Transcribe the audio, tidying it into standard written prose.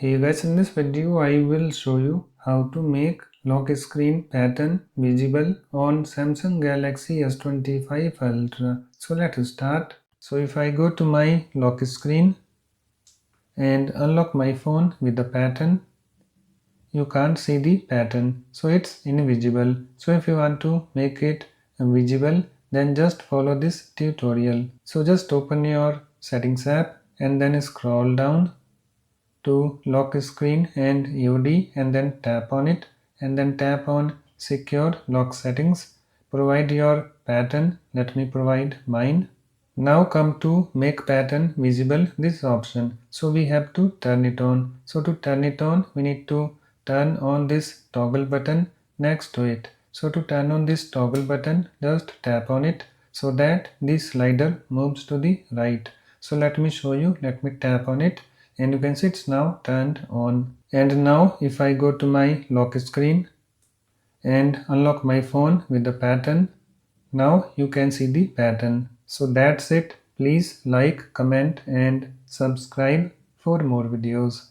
Hey guys, in this video I will show you how to make lock screen pattern visible on Samsung Galaxy S25 Ultra. So let's start. So if I go to my lock screen and unlock my phone with the pattern, you can't see the pattern, so it's invisible. So if you want to make it visible, then just follow this tutorial. So just open your settings app and then scroll down to lock screen and UD and then tap on it and then tap on secure lock settings. Provide your pattern. Let me provide mine. Now come to make pattern visible, this option. So we have to turn it on. So to turn it on, we need to turn on this toggle button next to it. So to turn on this toggle button, just tap on it so that this slider moves to the right. So let me show you. Let me tap on it and you can see it's now turned on. And now if I go to my lock screen and unlock my phone with the pattern, now you can see the pattern. So that's it. Please like, comment and subscribe for more videos.